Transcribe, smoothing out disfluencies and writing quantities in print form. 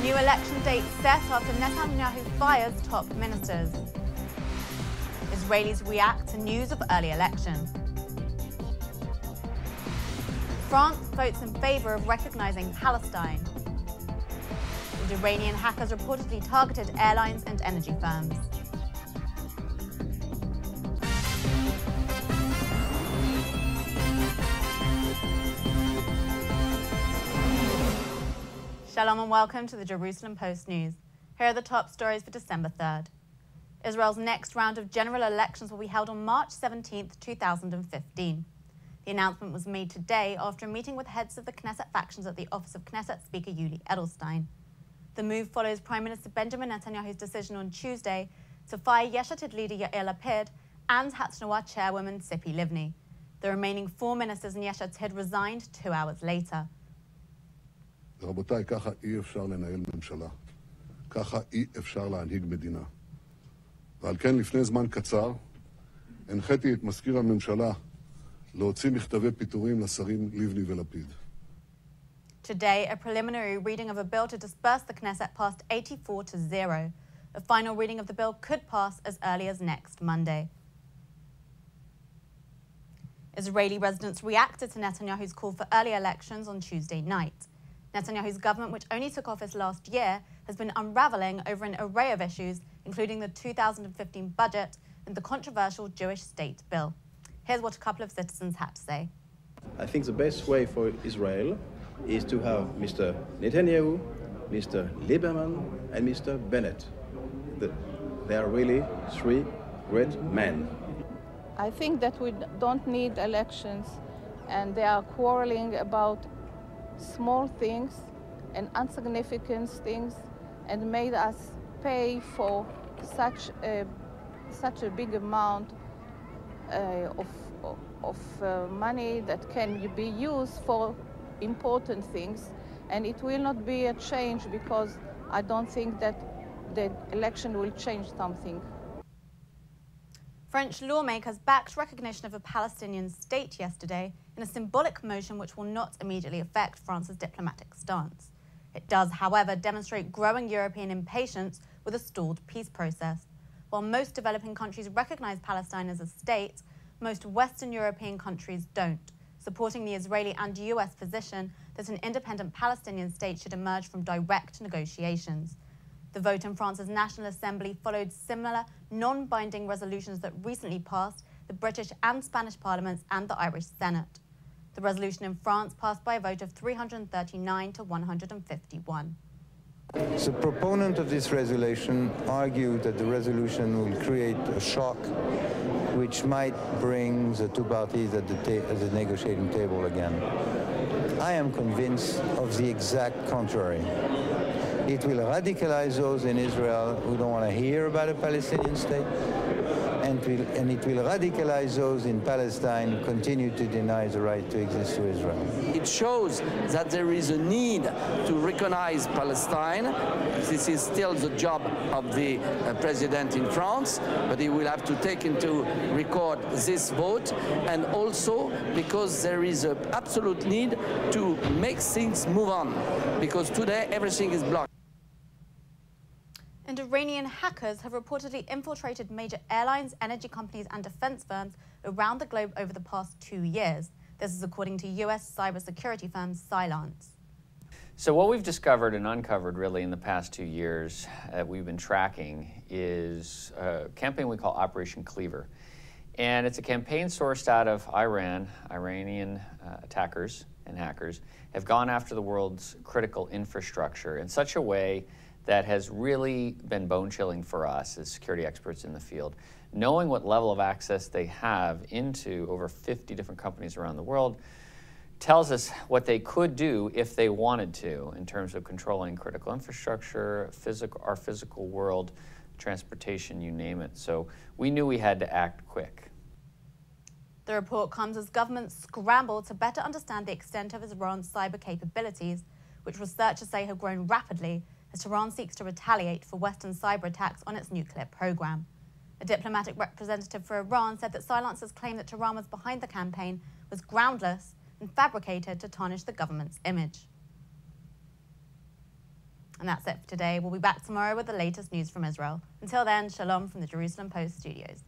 New election date set after Netanyahu fires top ministers. Israelis react to news of early election. France votes in favor of recognizing Palestine. And Iranian hackers reportedly targeted airlines and energy firms. Shalom and welcome to the Jerusalem Post News. Here are the top stories for December 3rd. Israel's next round of general elections will be held on March 17, 2015. The announcement was made today after a meeting with heads of the Knesset factions at the office of Knesset Speaker Yuli Edelstein. The move follows Prime Minister Benjamin Netanyahu's decision on Tuesday to fire Yesh Atid leader Yair Lapid and Hatznua chairwoman Tzipi Livni. The remaining 4 ministers in Yesh Atid resigned 2 hours later. רבותיי, ככה אי אפשר לנהל ממשלה. ככה אי אפשר להנהיג מדינה. ועל כן לפני זמן קצר הנחיתי את מזכיר הממשלה להוציא מכתבי פיטורים לשרים לבני ולפיד. Today, a preliminary reading of a bill to disperse the Knesset passed 84-0. A final reading of the bill could pass as early as next Monday. Israeli residents reacted to Netanyahu's call for early elections on Tuesday night. Netanyahu's government, which only took office last year, has been unraveling over an array of issues, including the 2015 budget and the controversial Jewish state bill. Here's what a couple of citizens had to say. I think the best way for Israel is to have Mr. Netanyahu, Mr. Lieberman, and Mr. Bennett. They are really 3 great men. I think that we don't need elections, and they are quarreling about small things and insignificant things, and made us pay for such a big amount of money that can be used for important things, and it will not be a change because I don't think that the election will change something. French lawmakers backed recognition of a Palestinian state yesterday in a symbolic motion which will not immediately affect France's diplomatic stance. It does, however, demonstrate growing European impatience with a stalled peace process. While most developing countries recognize Palestine as a state, most Western European countries don't, supporting the Israeli and US position that an independent Palestinian state should emerge from direct negotiations. The vote in France's National Assembly followed similar non-binding resolutions that recently passed the British and Spanish parliaments and the Irish Senate. The resolution in France passed by a vote of 339 to 151. The proponent of this resolution argued that the resolution will create a shock which might bring the 2 parties at the negotiating table again. I am convinced of the exact contrary. It will radicalize those in Israel who don't want to hear about a Palestinian state, and it will radicalize those in Palestine who continue to deny the right to exist to Israel. It shows that there is a need to recognize Palestine. This is still the job of the president in France, but he will have to take into record this vote, and also because there is an absolute need to make things move on, because today everything is blocked. And Iranian hackers have reportedly infiltrated major airlines, energy companies and defense firms around the globe over the past 2 years. This is according to US cybersecurity firm Cylance. So what we've discovered and uncovered really in the past 2 years that we've been tracking is a campaign we call Operation Cleaver. And it's a campaign sourced out of Iran. Iranian attackers and hackers have gone after the world's critical infrastructure in such a way that has really been bone-chilling for us as security experts in the field. Knowing what level of access they have into over 50 different companies around the world tells us what they could do if they wanted to in terms of controlling critical infrastructure, our physical world, transportation, you name it. So we knew we had to act quick. The report comes as governments scramble to better understand the extent of Iran's cyber capabilities, which researchers say have grown rapidly as Tehran seeks to retaliate for Western cyber attacks on its nuclear program. A diplomatic representative for Iran said that Cylance's claim that Tehran was behind the campaign was groundless and fabricated to tarnish the government's image. And that's it for today. We'll be back tomorrow with the latest news from Israel. Until then, shalom from the Jerusalem Post studios.